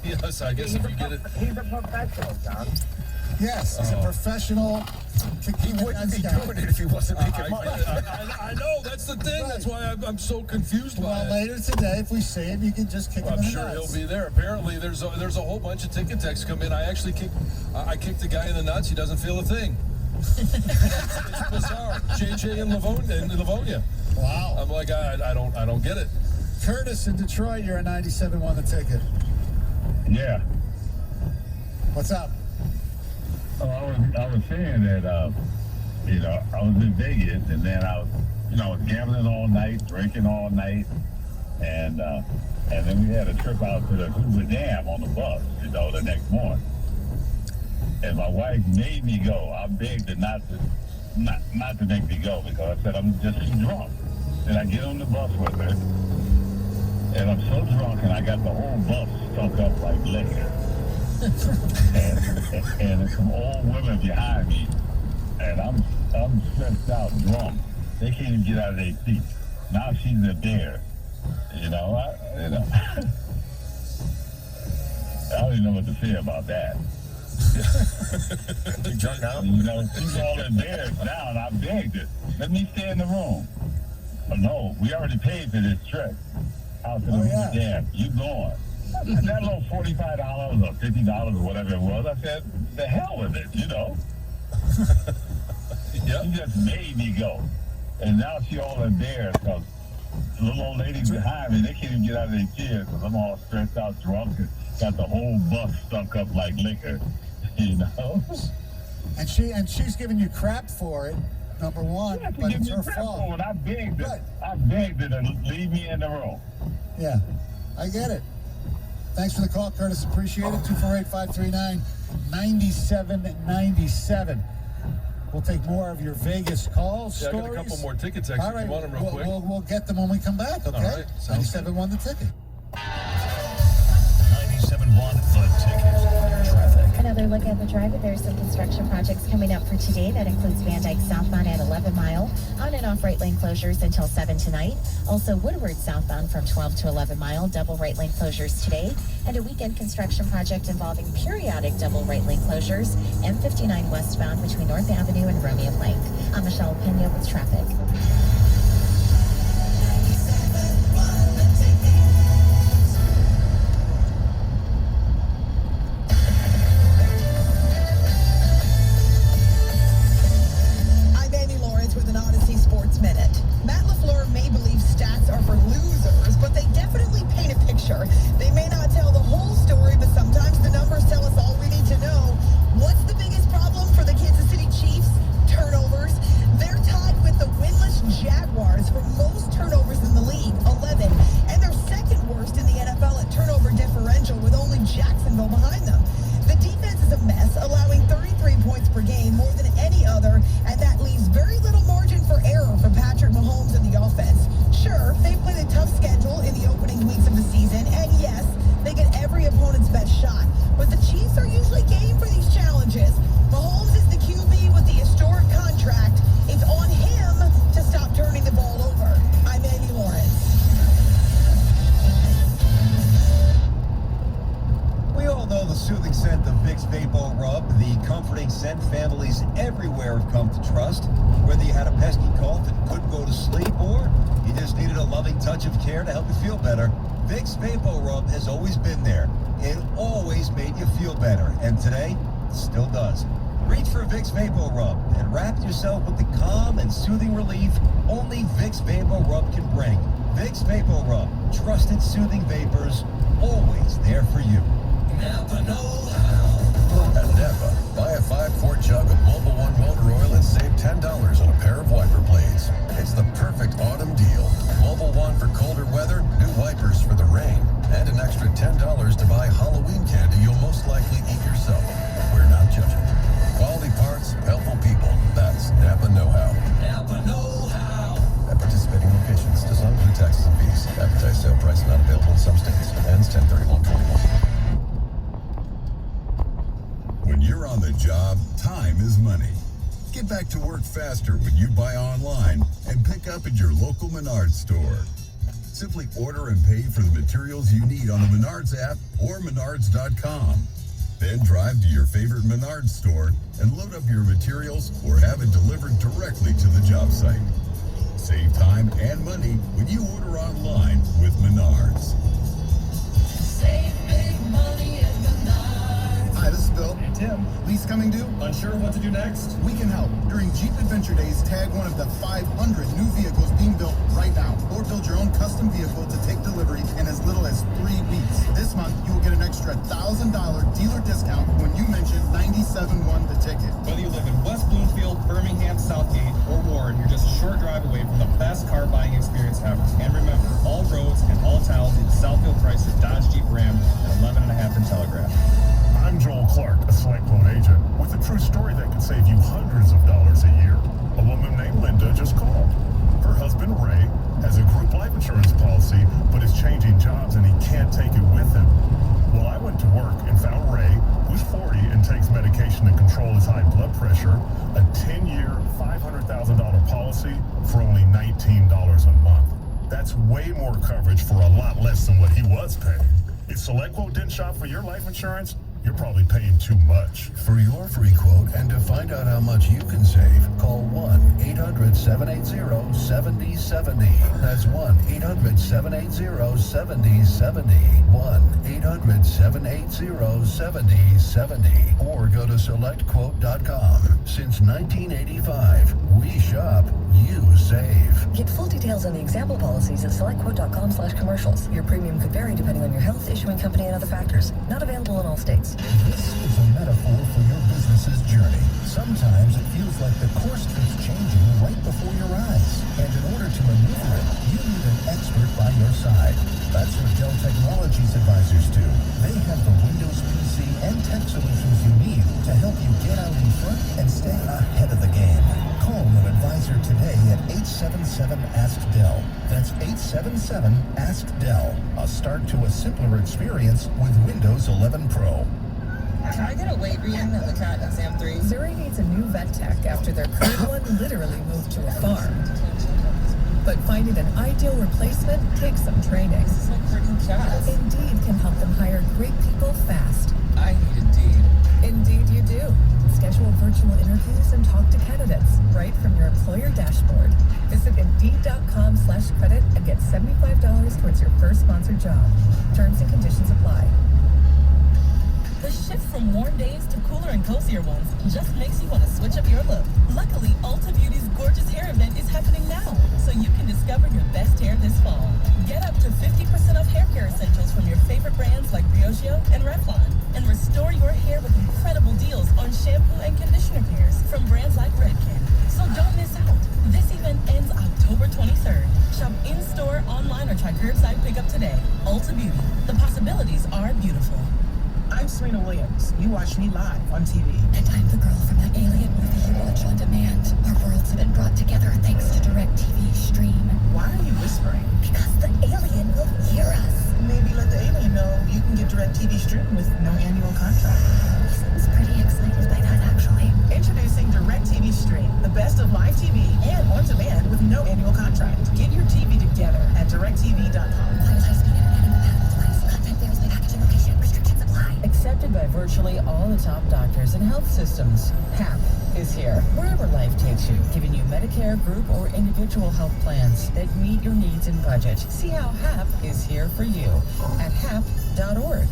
Yes, I guess if you get it. He's a professional, John. Yes, he's a professional. He wouldn't be doing it if he wasn't making money. I know, that's the thing. Right. That's why I'm so confused by Well, it. later today, if we see him, you can just kick him I'm in the sure nuts. he'll be there. Apparently, there's a whole bunch of ticket texts come in. I actually kicked the guy in the nuts. He doesn't feel a thing. It's bizarre. JJ in Livonia. Wow. I'm like, I don't get it. Curtis in Detroit, you're a 97 won the ticket. Yeah. What's up? Oh, I was saying that, I was in Vegas, and then I was gambling all night, drinking all night, and then we had a trip out to the Hoover Dam on the bus, the next morning. And my wife made me go. I begged her not to make me go because I said I'm just too drunk. And I get on the bus with her, and I'm so drunk, and I got the whole bus stunk up like liquor. and there's some old women behind me, and I'm stressed out, drunk. They can't even get out of their seats. Now she's a dare. I don't even know what to say about that. You drunk now? She's all embarrassed now, and I begged her, let me stay in the room. But no, we already paid for this trip. Out to the Dam. You going? And that little $45 or $50 or whatever it was, I said, the hell with it, Yep. She just made me go. And now she all embarrassed because the little old ladies behind me, they can't even get out of their chairs because I'm all stressed out, drunk, and got the whole bus stunk up like liquor, And she's giving you crap for it, number one, Yeah, but it's her fault. I begged her. Right. I begged her to leave me in the room. Yeah, I get it. Thanks for the call, Curtis. Appreciate it. 248-539-9797. We'll take more of your Vegas calls, Yeah, I stories. got a couple more ticket texts All if right, you want them real quick. We'll get them when we come back, okay? All right, sounds 97 won the ticket. 97 won the ticket. Traffic. Another look at the drive. There's some construction projects coming up for today. That includes Van Dyke southbound at 11 Mile. On and off right lane closures until 7 tonight. Also Woodward southbound from 12 to 11 Mile. Double right lane closures today. And a weekend construction project involving periodic double right lane closures. M59 westbound between North Avenue and Romeo Lake. I'm Michelle Pena with traffic. with an Odyssey Sports Minute. Matt LaFleur may believe stats are for losers, but they definitely paint a picture. They may not tell the whole story, but sometimes the numbers tell us all we need to know. What's the biggest problem for the Kansas City Chiefs? Turnovers. They're tied with the winless Jaguars for most turnovers in the league, 11, and they're second worst in the NFL at turnover differential with only Jacksonville behind them. The defense is a mess, allowing 33 points per game, more than any other, and that leaves very little margin for error for Patrick Mahomes and the offense. Sure, they've played a tough schedule in the opening weeks of the season, and yes, they get every opponent's best shot, but the Chiefs are usually game for these challenges. Mahomes is the QB with the historic contract. It's on him to stop turning the ball over. I'm Amy Lawrence. We all know the soothing scent of Vicks Vapo Rub, the comforting scent families everywhere have come to trust. Whether you had a pesky cough and couldn't go to sleep, or you just needed a loving touch of care to help you feel better, Vicks Vapo Rub has always been there. It always made you feel better, and today, it still does. Reach for Vicks Vapo Rub and wrap yourself with the calm and soothing relief only Vicks Vapo Rub can bring. Vicks Vapo Rub, trusted soothing vapors, always there for you. Napa know-how. At Napa, buy a 5-quart jug of Mobil 1 motor oil and save $10 on a pair of wiper blades. It's the perfect autumn deal. Mobil 1 for colder weather, new wipers for the rain, and an extra $10 to buy Halloween candy you'll most likely eat yourself. We're not judging. Quality parts, helpful people. That's Napa know-how. Napa know-how. At participating locations, does not include taxes and fees. Advertised sale price not available in some states. Ends 10/31/21. When you're on the job, time is money. Get back to work faster when you buy online and pick up at your local Menards store. Simply order and pay for the materials you need on the Menards app or Menards.com. Then drive to your favorite Menards store and load up your materials or have it delivered directly to the job site. Save time and money when you order online with Menards. Save big money at Menards. Hi, this is Bill. Hey, Tim. Lease coming due? Unsure what to do next? We can help. During Jeep Adventure Days, tag one of the 500 new vehicles being built right now. Or build your own custom vehicle to take delivery in as little as 3 weeks. This month, you will get an extra $1,000 dealer discount when you mention 97.1 the ticket. Whether you live in West Bloomfield, Birmingham, Southgate, or Warren, you're just a short drive away from the best car buying experience ever. And remember, all roads and all towns in Southfield Chrysler, Dodge, Jeep, Ram, and 11.5 in Telegraph. I'm Joel Clark, a Select Quote agent, with a true story that could save you hundreds of dollars a year. A woman named Linda just called. Her husband, Ray, has a group life insurance policy, but is changing jobs and he can't take it with him. Well, I went to work and found Ray, who's 40 and takes medication to control his high blood pressure, a 10-year, $500,000 policy for only $19 a month. That's way more coverage for a lot less than what he was paying. If SelectQuote didn't shop for your life insurance, you're probably paying too much. For your free quote and to find out how much you can save, call 1-800-780-7070. That's 1-800-780-7070. 1-800-780-7070. Or go to SelectQuote.com. Since 1985, we shop, you save. Get full details on the example policies at selectquote.com/commercials. Your premium could vary depending on your health, issuing company, and other factors. Not available in all states. This is a metaphor for your business's journey. Sometimes it feels like the course keeps changing right before your eyes. And in order to maneuver it, you need an expert by your side. That's what Dell Technologies advisors do. They have the Windows PC and tech solutions you need to help you get out in front and stay ahead of the game. Call an advisor today at 877-ASK-DELL. That's 877-ASK-DELL. A start to a simpler experience with Windows 11 Pro. Can I get a weight reading of the cat in Exam 3? Zuri needs a new vet tech after their current one literally moved to a farm. But finding an ideal replacement takes some training. This is like breeding cats. Indeed can help them hire great people fast. I need Indeed. Indeed you do. Schedule virtual interviews and talk to candidates right from your employer dashboard. Visit Indeed.com/credit and get $75 towards your first sponsored job. Terms and conditions apply. The shift from warm days to cooler and cozier ones just makes you want to switch up your look. Luckily, Ulta Beauty's gorgeous hair event is happening now, so you can discover your best hair this fall. Get up to 50% off hair care essentials from your favorite brands like Briogeo and Revlon, and restore your hair with incredible deals on shampoo and conditioner pairs from brands like Redken. So don't miss out. This event ends October 23rd. Shop in-store, online, or try curbside pickup today. Ulta Beauty. The possibilities are beautiful. I'm Serena Williams. You watch me live on TV. And I'm the girl from that alien movie you watch on demand. Our worlds have been brought together thanks to DirecTV Stream. Why are you whispering? Because the alien will hear us. Maybe let the alien know you can get DirecTV Stream with no annual contract. He seems pretty excited by that, actually. Introducing DirecTV Stream, the best of live TV and on demand with no annual contract. Get your TV together at DirecTV.com. High-speed internet and compatible device. Content varies by packaging location. Restrictions apply. Accepted by virtually all the top doctors and health systems. HAP is here, wherever life takes you, giving you Medicare, group, or individual health plans that meet your needs and budget. See how HAP is here for you at hap.org.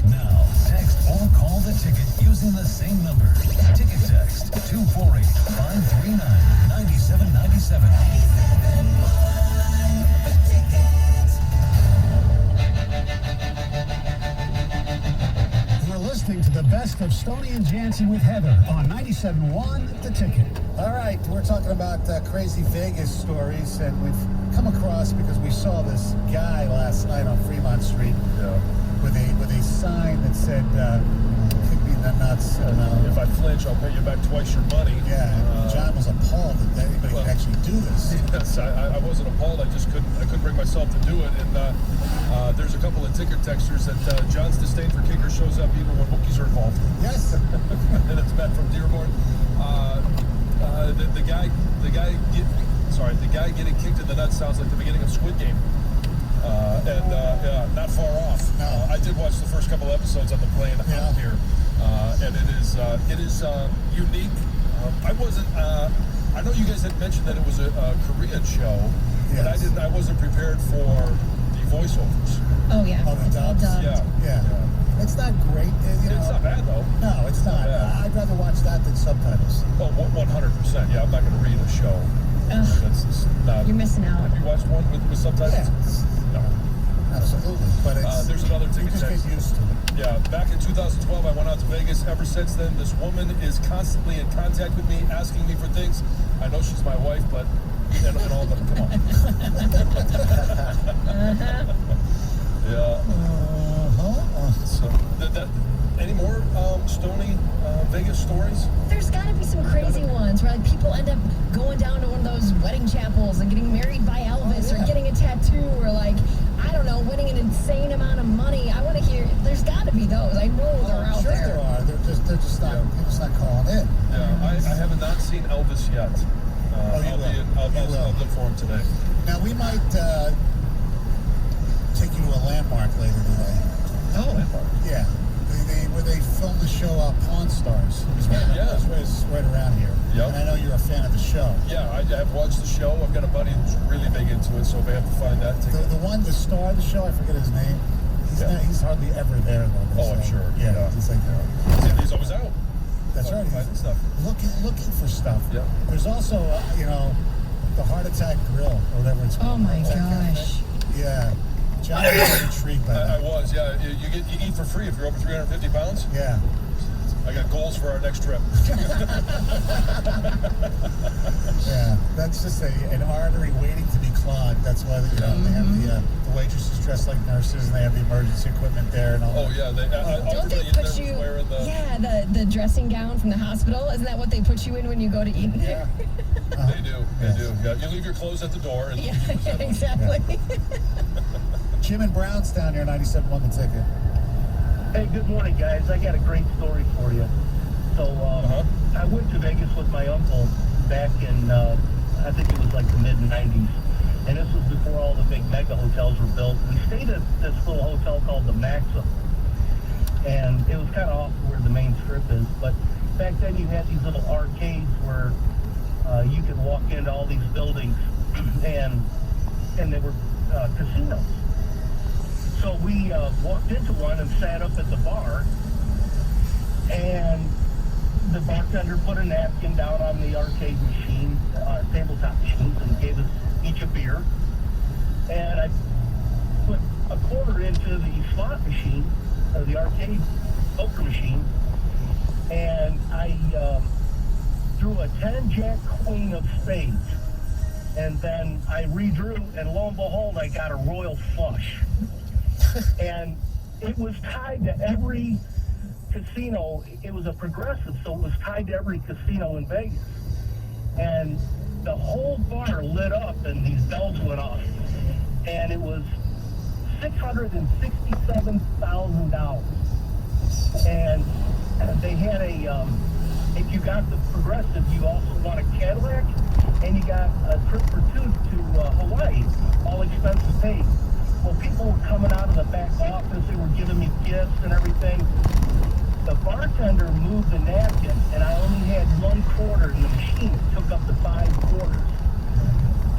Now, text or call the ticket using the same number. Ticket text 248-539-9797. We're listening to the best of Stoney and Jansen with Heather on 97.1 The Ticket. All right, we're talking about crazy Vegas stories, and we've come across because we saw this guy last night on Fremont Street with a sign that said, "Kick me in the nuts." If I flinch, I'll pay you back twice your money. Yeah, John was appalled that anybody could actually do this. Yes, I wasn't appalled. I couldn't bring myself to do it. And there's a couple of ticket texters that John's disdain for kickers shows up even when bookies are involved. Yes. And it's Matt from Dearborn. The guy Sorry, the guy getting kicked in the nuts sounds like the beginning of Squid Game. Yeah, not far off. No. I did watch the first couple episodes on the plane out here, and it is unique. I wasn't. I know you guys had mentioned that it was a Korean show, but I wasn't prepared for the voiceovers. Oh yeah, Oh, the it's all dubs? dubbed. Yeah. It's not great. You know. It's not bad though. No, it's not. bad. I'd rather watch that than subtitles. Oh, 100%. Yeah, I'm not going to read a show. Ugh. That's just not. You're missing out. Have you watched one with subtitles? Yeah. No. Absolutely. But it's, There's another you ticket just text. get used to it. Yeah, back in 2012, I went out to Vegas. Ever since then, this woman is constantly in contact with me, asking me for things. I know she's my wife, but and all that. Come on. Yeah. So, any more Stony Vegas stories? There's got to be some crazy ones where like people end up going down to one of those wedding chapels and getting married by Elvis or getting a tattoo or like, I don't know, winning an insane amount of money. I want to hear, there's got to be those. I know they're out Sure there. there are. They're just not. They're just not calling in. Yeah, I have not seen Elvis yet. I'll look for him today. Now we might take you to a landmark later today. Oh, landmark. Yeah, where they filmed the show Pawn Stars. It was right around here. Yep. And I know you're a fan of the show. Yeah, I have watched the show. I've got a buddy who's really big into it, so if I have to find that ticket. The star of the show, I forget his name. He's hardly ever there though. Oh, I'm sure. Yeah. He's like, He's always out. That's right. Finding stuff. Looking for stuff. Yeah. There's also, the Heart Attack Grill, or whatever it's called. Oh my That kind of gosh. thing. Yeah. John was intrigued by I that. was, yeah. You eat for free if you're over 350 pounds. Yeah. I got goals for our next trip. Yeah, that's just an artery waiting to be clogged. That's why they have the waitresses dressed like nurses, and they have the emergency equipment there and all. Oh yeah, Don't they put you? The dressing gown from the hospital. Isn't that what they put you in when you go to eat there? They do. Yeah, you leave your clothes at the door. And Yeah, exactly. Jim and Brown's down here, 97.1 The Ticket. Hey, good morning, guys. I got a great story for you. So, I went to Vegas with my uncle back in, I think it was like the mid-90s. And this was before all the big mega hotels were built. We stayed at this little hotel called the Maxim. And it was kind of off where the main strip is. But back then you had these little arcades where you could walk into all these buildings and they were casinos. So we walked into one and sat up at the bar, and the bartender put a napkin down on the arcade machine, tabletop machines, and gave us each a beer. And I put a quarter into the slot machine, or the arcade poker machine, and I drew a 10 jack queen of spades. And then I redrew, and lo and behold, I got a royal flush. And it was tied to every casino. It was a progressive, so it was tied to every casino in Vegas. And the whole bar lit up and these bells went off. And it was $667,000. And they had if you got the progressive, you also won a Cadillac, and you got a trip for two to Hawaii, all expenses paid. Well, people were coming out of the back office. They were giving me gifts and everything. The bartender moved the napkin, and I only had one quarter in the machine. It took up to 5 quarters.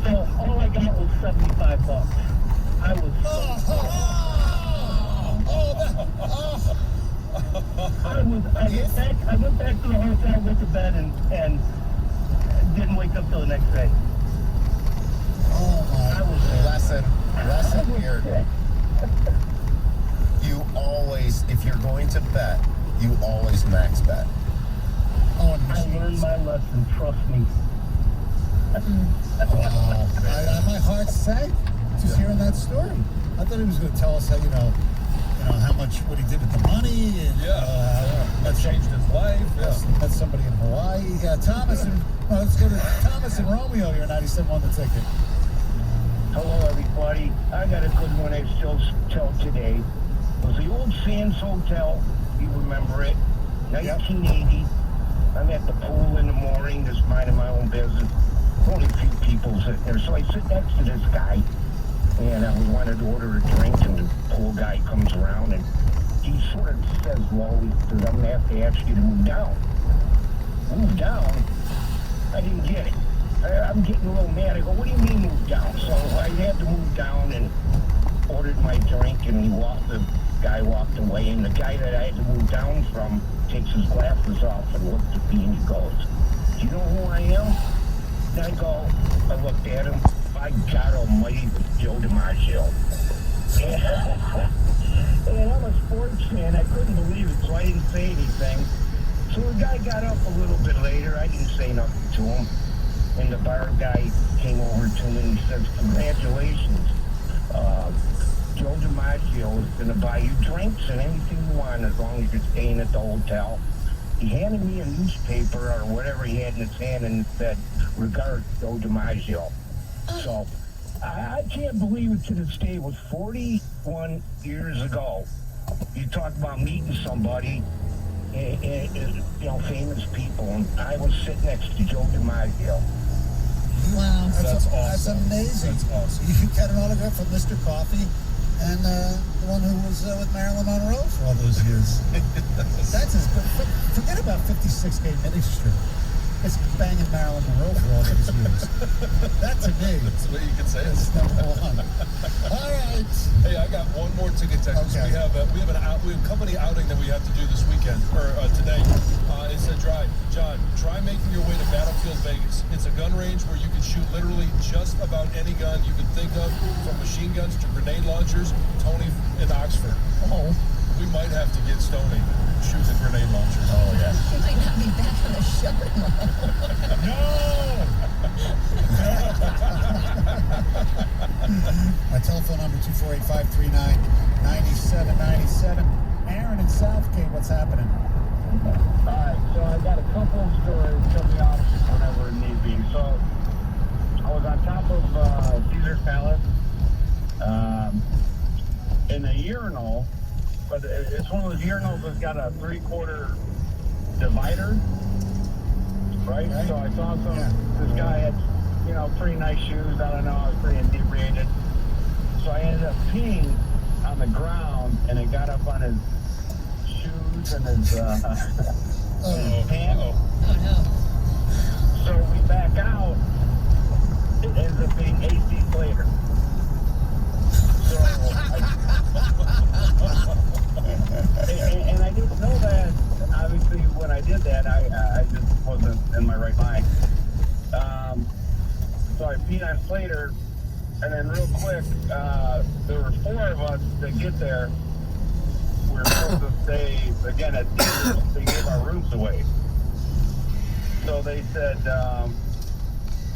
So all I got was $75. I was I went back to the hotel, went to bed, and didn't wake up till the next day. Oh my! Lesson here. You always, if you're going to bet, you always max bet. Oh, I learned my lesson. Trust me. Wow! My heart sank just hearing that story. I thought he was going to tell us how how much what he did with the money and that changed his life. Met somebody in Hawaii. Thomas and let's go to Thomas and Romeo here, 97.1 The Ticket. Hello, everybody. I got a good one I still tell today. It was the old Sands Hotel. You remember it? 1980. I'm at the pool in the morning, just minding my own business. only a few people sitting there. So I sit next to this guy, and we wanted to order a drink, and the pool guy comes around, and he sort of says, well, he says, I'm going to have to ask you to move down. Move down? I didn't get it. I'm getting a little mad. I go, what do you mean move down? So I had to move down and ordered my drink, and the guy walked away, and the guy that I had to move down from takes his glasses off and looked at me, and he goes, do you know who I am? And I looked at him, by God almighty, it was Joe DiMaggio. And I'm a sports fan, I couldn't believe it, so I didn't say anything. So the guy got up a little bit later, I didn't say nothing to him, and the bar guy came over to me and he says, congratulations, Joe DiMaggio is going to buy you drinks and anything you want as long as you're staying at the hotel. He handed me a newspaper or whatever he had in his hand and said, regards, Joe DiMaggio. So I can't believe it to this day. It was 41 years ago. You talk about meeting somebody, famous people, and I was sitting next to Joe DiMaggio. Wow. That's awesome. That's amazing. That's awesome. You got an autograph from Mr. Coffee and the one who was with Marilyn Monroe for all those years. That's his. Forget about 56 Gay Ministry. It's banging Marilyn Monroe for all those years. That to me. That's the way you can say it. It's number one. All right. Hey, I got one more ticket, Texas. Okay. We have a company outing that we have to do this weekend or today. It's a drive. John, try making your way to Battlefield Vegas. It's a gun range where you can shoot literally just about any gun you can think of, from machine guns to grenade launchers. Tony in Oxford. Oh. We might have to get Stoney shoot a grenade launcher. Oh, yeah. He might not be back on the show My telephone number 248-539-9797. Aaron in Southgate, what's happening? Alright, so I got a couple of stories coming off whenever it need be. So I was on top of Caesar's Palace in a urinal, but it's one of those urinals that's got a 3/4 divider, right? So I saw this guy had, pretty nice shoes. I don't know, I was pretty inebriated. So I ended up peeing on the ground, and it got up on his shoes and his pants. Oh, no. So we back out. It ends up being AC Slater. So and I didn't know that. Obviously, when I did that, I just wasn't in my right mind. So I peed on Slater, and then real quick, there were 4 of us that get there. We were supposed to stay, again, at Caesars. They gave our rooms away. So they said,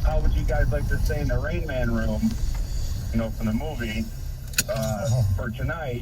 how would you guys like to stay in the Rain Man room, from the movie, for tonight?